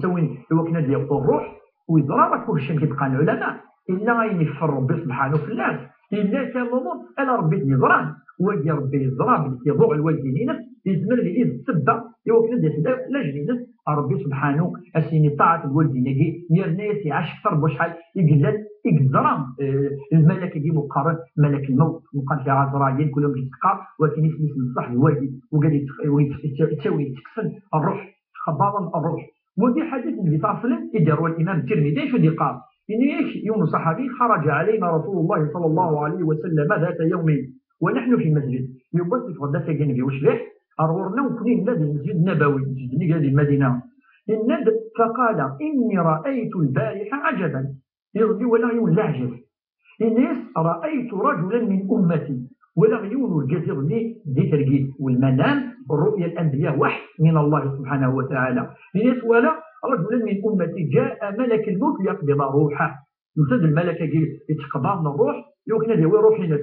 سوين وكنا ديال الروح ويضرب كل شيء كيبقى العلماء الا غينفر ربي سبحانه في الناس الا كان الامور انا ربي يضران ودي ربي يضرب يضوع الوالدين يزمر لي السبه وكنا ديال لا جديد ربي سبحانه اسيني طاعه الوالدين يرناس يعيش اكثر بشحال يقلل يقدرام الملك يجي مقارن ملك الموت مقارن في عزرائيل كلهم يتقى ولكن يسمي صح الوالد وقال يتساوي تكسن الروح خبارا الروح. ودي حديث اللي فاصل يديروا الامام الترمذي شو دي قال إن يوم صحابي خرج علينا رسول الله صلى الله عليه وسلم ذات يوم ونحن في مسجد يبص في غدا كاين في وشلح أرورنا وكلين نادي المسجد النبوي مسجد هذه المدينة الند فقال إني رأيت البارحة عجبا يرضي ولا يولى عجب الناس رأيت رجلا من أمتي ولا يولى الجزر لي دي ترقيد والمنام الرؤيا الأنبياء وحي من الله سبحانه وتعالى الناس ولا رجلا من أمتي جاء ملك الموت ليقبض روحه يوجد الملك يتقبض من الروح يمكن أن يروي روح الناس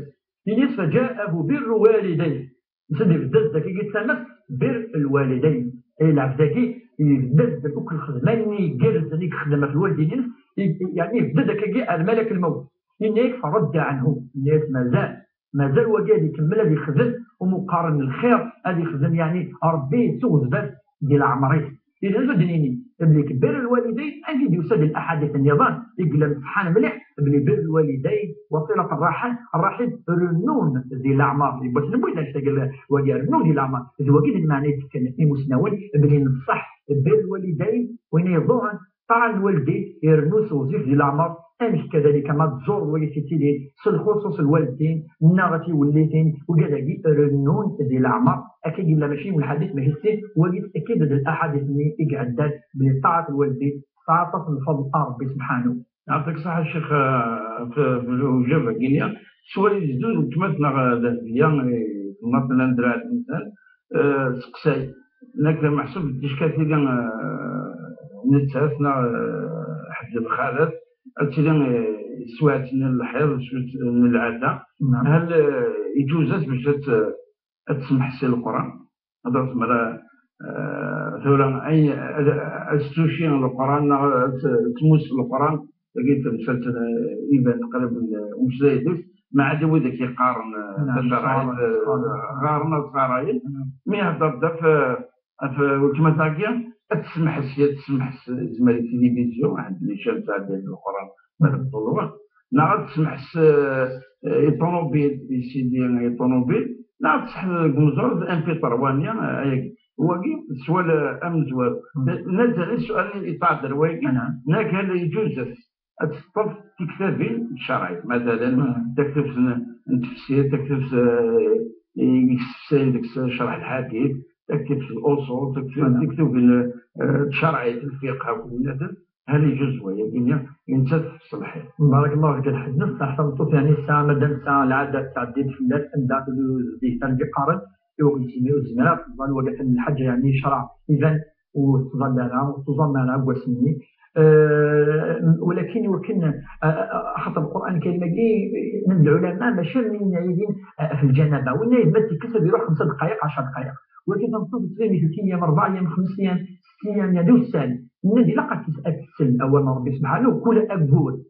فجاءه بر والديه يسدي الدز كي يتسمى بر الوالدين اي العبدكي يبدد الأكل خدماني جالس ذيك خدمة الوالدين يعني يبدد كي الملك الموت إنك فرد عنه الناس مازال وقال يكمل هذه يخدم ومقارن الخير هذه يخدم يعني ربي سوز بس ديال عمري إذا زدنيني بلي بر الوالدين أكيد يسد الأحاديث النظام يقول سبحان مليح بلي بر الوالدين وصلة الرحم رنون ذي الأعمار بس نبغي نشتغل وقال رنون ذي الأعمار إذا وقيل المعنى كان مسنون بلي نصح بر الوالدين وين يضون طاع الوالدين يرنوس وزيف ذي الأعمار أمش كذلك ما تزور ويسيتي الخصوص الوالدين نغتي وليتين وكذلك رنون ذي الأعمار أكيد إلا ماشي من الحديث ماشي سي وليت أكيد الأحاديث اللي يقعدات بطاعة الوالدين طاعة الفضل ربي سبحانه. يعطيك الصحة الشيخ في الإجابة كينيا سؤال جديد تمثل ذهبيا مثلا درع الإنسان سقساي لكن محسوب كثيرا نتعرفنا حد الخالد أتينا سواتنا الحيض سواتنا العادة هل يجوز باش تسمح سي القرآن هذا مرة ثورة أي استوشي القرآن تموس القرآن لقيت مسلسل يبان قريب مش زي ديس ما عاد ودك يقارن قارن الصرايل مي هضر في كما تاكيا تسمح زمال التلفزيون عند لي شاب تاع القرآن من الطلوع نعرف تسمح الطوموبيل يسيدي الطوموبيل نعرف تسحب المزور ام بي طروانيا هو سؤال امن زوال نزل السؤال اللي يتعذر واقي هناك هل يجوز تصطف تكتبي الشرعي مثلا تكتب تفسير تكتب شرح الحديث تكتب في الاصول تكتب في الشرعي الفقه هل يجوز ويا ينسى في الصلاحيه. بارك الله فيك الحديث نص حسب يعني الساعه مادام الساعه العاده تعديد في الناس عندها دي قارن يوغيتيمي وزمرات تظل وقت الحاجه يعني شرع اذا وتظلنا وسني ولكن وكن حسب القران الكريم من العلماء ماشي من يعيدين في الجنابه وين يمد كسب يروح 5 دقائق 10 دقائق ولكن تنصب تسلمي في 2 ايام 4 ايام 5 ايام 6 ايام يدوز السن النادي لقد تسال اول ما ربي سبحانه كل اقول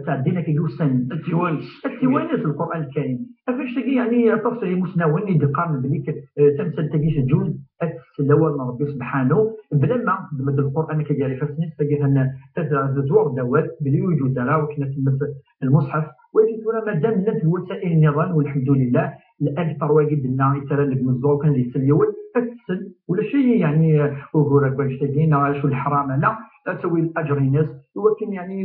تعدينا كيوسن التوانس القران الكريم فاش تجي يعني تفصيل مسنون يدقان بليك تمثل تجيش الجوز اول ما ربي سبحانه بلا ما بمد القران كيجري فاسنس تجي هنا تزور دوات بلي يجوز راه وكنا المصحف ولكن ولا مادام نفس وسائل النظام والحمد لله الاكثر واجد لنا يترى المزور كان يسليول تسل ولا شيء يعني وغورك باش تجينا شو الحرام لا تسوي الاجر الناس ولكن يعني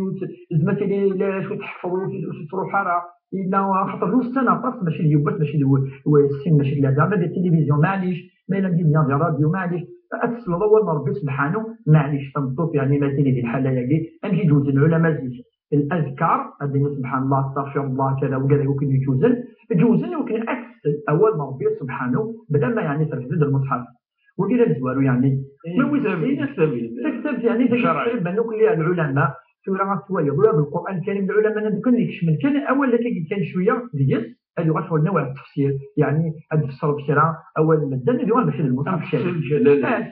زعما لا شو تحفظوا تروح راه الا خاطر السنه بس ماشي اليوبات ماشي هو السن ماشي لا زعما التلفزيون معليش ما الا ندير الراديو معليش اتصل اول ما ربي سبحانه معليش تنطوط يعني مثلا ديال الحاله هذه نجي جوج العلماء الاذكار هذه سبحان الله استغفر الله كذا وكذا يمكن يجوزن يمكن اكثر اول ما ربي سبحانه بدل ما يعني ترفض المصحف ودير الزوارو يعني ما وسيله تكتب يعني تقريبا كل العلماء سوره شويه ولا بالقران الكريم العلماء كان يكشمل كان اول كان شويه ديال هذه غتولي نوع التفسير يعني هاد تفسر بشرع اول مدن اللي هو ماشي المصحف الشريف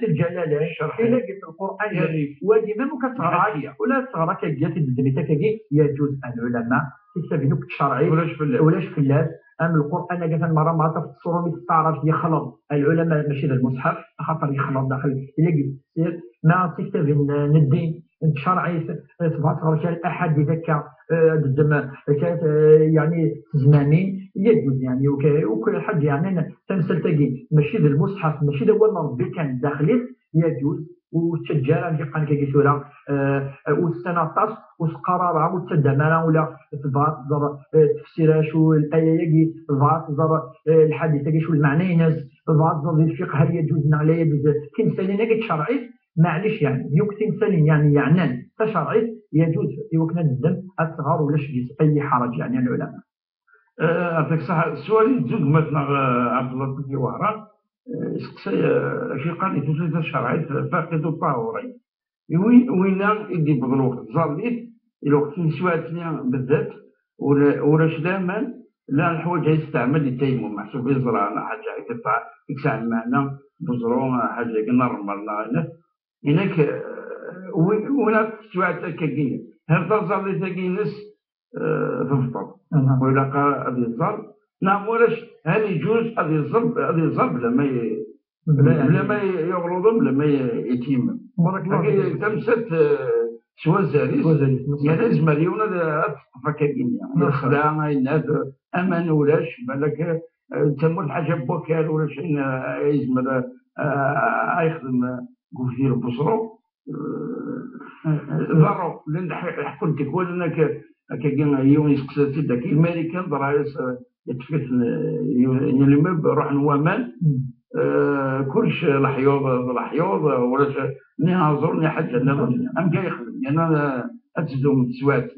الجلاله الا قلت القران وديما ما كتغراك ولا تغراك كجات الدميتك يجوز العلماء يستبينوك الشرعي ولاش فلاس ام القران قال مره ما تفسروا مستعرف يخلط العلماء ماشي المصحف خاطر يخلط داخل الا قلت ما تستبين الدين الشرعي صفات غير الاحاديث هكا يعني زماني يجوز يعني وكل حد يعني تنسلتقي ماشي المصحف ماشي هو ربي كان داخلي يجوز والتجاره اللي قال كي سوره والسنطاس وسقرار وتدمر ولا تبات تفسير شو الايه يجي تبات الحديث يجي شو المعنى ينز تبات الفقه هل يجوز عليه كاين سالينا شرعي معليش يعني يكتم سليم يعني تشرعي يجوز يوكنا الدم الصغار ولا شيء اي حرج يعني العلماء. يعطيك الصحة. السؤال يزوج مثلا عبد الله بن وهران يسقسي شي قال يجوز الشرعي فاقد الطهورين وين يدي بغ الوقت زاليت الوقت نسواتني بالذات ولا شلامان لا الحوايج يستعمل التيمم محسوب يزرع حاجه يقطع يكسع المعنى بزرون حاجه نورمال هناك وهنا سوات كاين هل تزال تاكينس تفطر ولا قال هذه الزر نعم ولاش هل يجوز هذه الزر بلا ما يغلظ بلا ما يتيم بارك الله تمست سوا زاريس يعني لازم اليوم فكاين يعني خدام الناس امان ولاش بالك تمول حاجه بوكال ولا شيء يزمر يخدم كوفير بصرو ضرو لان حكمت يقول انك كاين يوم يسقسي داك الامريكان ضرايس يتفكت يلمب روح نوامان كلش الحيوض ولا نهازر حاجه ام جاي يخدم يعني انا اتزوم تسوات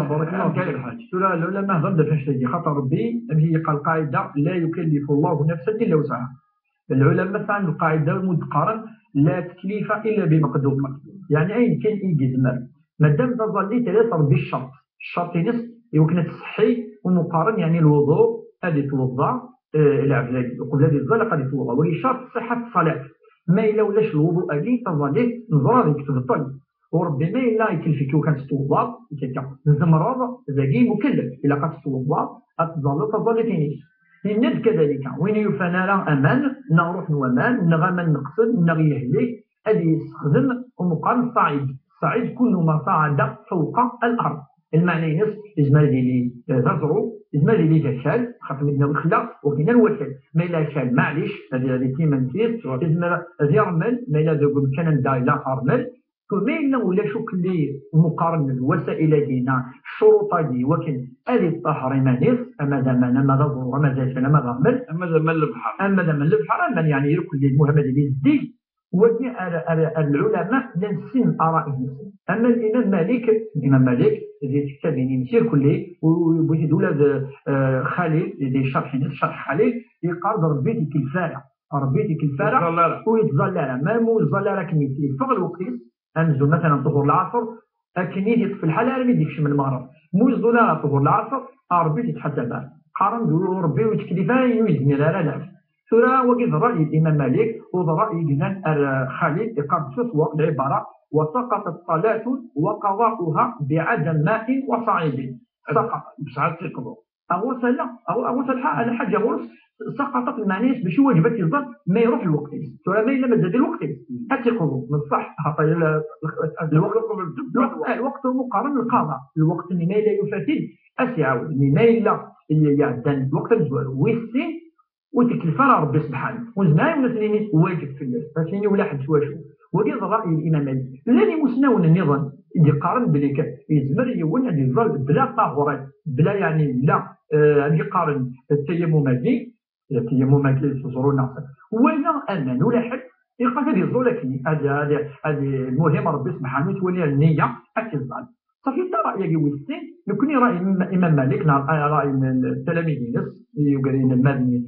بارك الله فيك الحاج العلماء ضد فاش تجي خاطر ربي هي قال قاعده لا يكلف الله نفسا الا وسعها. العلماء فعلا القاعده المتقارن لا تكليف الا بمقدور يعني اين كان يجزمر مادام تظل ثلاثه ربي الشرط نص يمكن تصحي ومقارن يعني الوضوء هذه توضع العبد قبل هذه الصلاه قد يتوضا ولشرط صحه الصلاه ما الا ولاش الوضوء هذه تظل نظرا يكتب الطيب وربما الا يكلفك وكان تتوضا الزمرض ذكي مكلف الا قد تتوضا تظل تنيس الند كذلك وين يفنى امان نروح نوامان نغامن نقصد نغيهلي اللي يستخدم ومقارن الصعيد كل ما صعد فوق الارض المعنى ينص إجمالي لي تزرو إجمالي لي تشال خاطر من الخلا وكاين الوكل ما إلا شال معليش هذه كيما نسيت إجمال يرمل ما إلا ذوك كان دايلا أرمل ما إلا ولا شوك اللي مقارن الوسائل دينا الشروط دي وكن هذه الطهر مانيس أما زمان أما ضرو أما زيتنا أما ضرمل أما زمان البحر أما زمان البحر أما يعني يركل المهمة اللي يزدي ودي العلماء لنسين آرائهم أما الإمام مالك دي كتابين يمسير كله ويبغي ولاد خليل دي شرح خليل يقارض ربيتك الفارع ويتظلل ما مو الظلالة كنيتي فوق الوقت أنزل مثلا طهور العصر كنيتي في الحالة ما يديكش من المغرب مو الظلالة طهور العصر ربيتي حتى بعد قارن ربي ويتكلفان ويزمير على لا ثرى وقف رأي الإمام مالك ورأي جنان خالد يقارض شسوة العبارة وسقطت الصلاة وقضاؤها بعدم ماء وصعيد سقط بساعات تقضوا أوصل الحاجة ورس سقطت المعنيس بشي واجبات الظن ما يروح الوقت ترى ما إلا مدد الوقت أتقضوا من الصح الوقت مقارن القضاء الوقت اللي ما إلا يفاتد أسعى اللي ما إلا يعدن الوقت الزوال ويسين وتكلفها ربي سبحانه وزمان ونسليني واجب في الناس فاسيني ولا حد شواشو وقيض رأي الإمام مالك الذي مسنون النظام اللي قارن بليك يزمر يون اللي يظل بلا طهورات بلا يعني لا اللي قارن التيمم مالك تصوروا الناس ولا أمان ولا حد يقال هذه الظلكني هذه المهم ربي سبحانه تولي النية أكزال صافي انت رايك ويستين يكون راي الامام مالك راي التلاميذ يقولين المبني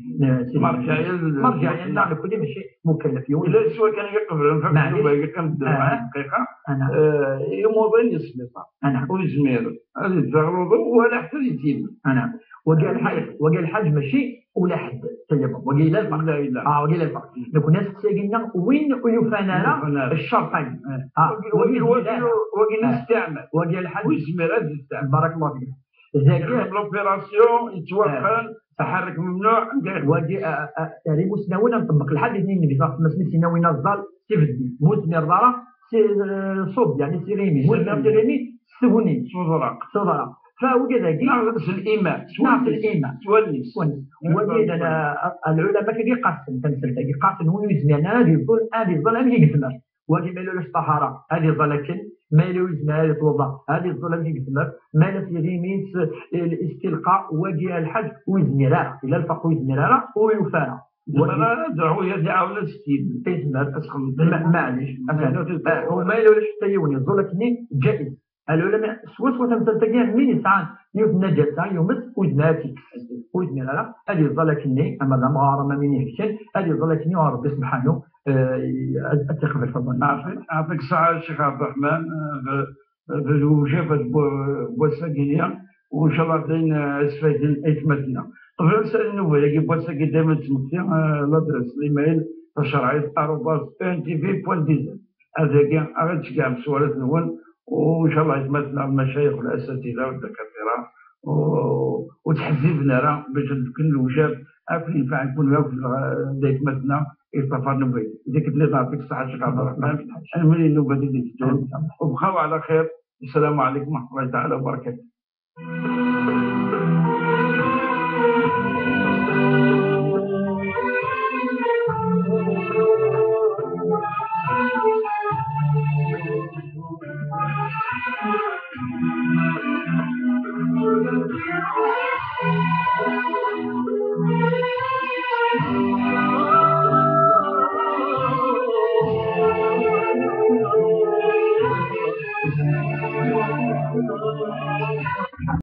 مرجعيا نعم كل ماشي مكلف يقول لا سواء كان يقبل معليش كان دقيقه يموضين يسمع انا ويزمير هذه الزغروضه ولا حتى يتيم انا وقال الحاج ماشي ولا حد تيمم، وقيل الفرق. وقيل الفرق. دوك الناس قلنا وين يفنى الشرطين. وقيل نستعمل وقال الحاج ويزمر تستعمل. بارك الله فيك. لوبيراسيون يتوقن تحرك ممنوع. يعني مسناوين نطبق الحد النبي صلى الله عليه وسلم سناوين الظل سيفدي مسمير ضرا صوب يعني سيريمي مسمير سيريمي سوني صدرا فوجد ناقص الإيمان تونس وجد العلماء كي يقسم تمثل يقسم هو يزمن هذه الظل هذه الظل هذه يقسمر وهذه ما لوش طهارة هذه ظلكن ما يلوزنا هذه توضا هذه الظل هذه يقسمر ما لسيريميس الاستلقاء وجه الحج ويزمرا إلى الفقه ويزمرا ويفارا زعما يدعون ستين اسمر اسخن معليش وما يلوش حتى يوني ظلكني جائز. العلماء سوا تمثل تجاه مين يسعى يوم نجسة يومس وزناتي وزن لا هذه ظلكني أما ذا مغارة ما من يفشل هذه ظلكني ورب سبحانه أتخذ الفضل. نعطيك الصحة الشيخ عبد الرحمن بوجبة بوساقية وإن شاء الله دين أسفايدين إثمتنا. قبل نسأل النوبة يجي بوساقي دائما تمثل لدرس الإيميل تشرعي @ntv.dz هذا كان أغلب كاع سؤالات نون وإن شاء الله يتمثلنا المشايخ والأساتذة والدكاترة وتحذبنا راه باش كل الوجاب عارف ينفع نكون يتمثلنا يستفادنا به. إذا كنت لي نعطيك الصحة الشيخ عبد الرحمن أنا من النوبة اللي تجون وبقاو على خير. السلام عليكم ورحمة الله تعالى وبركاته.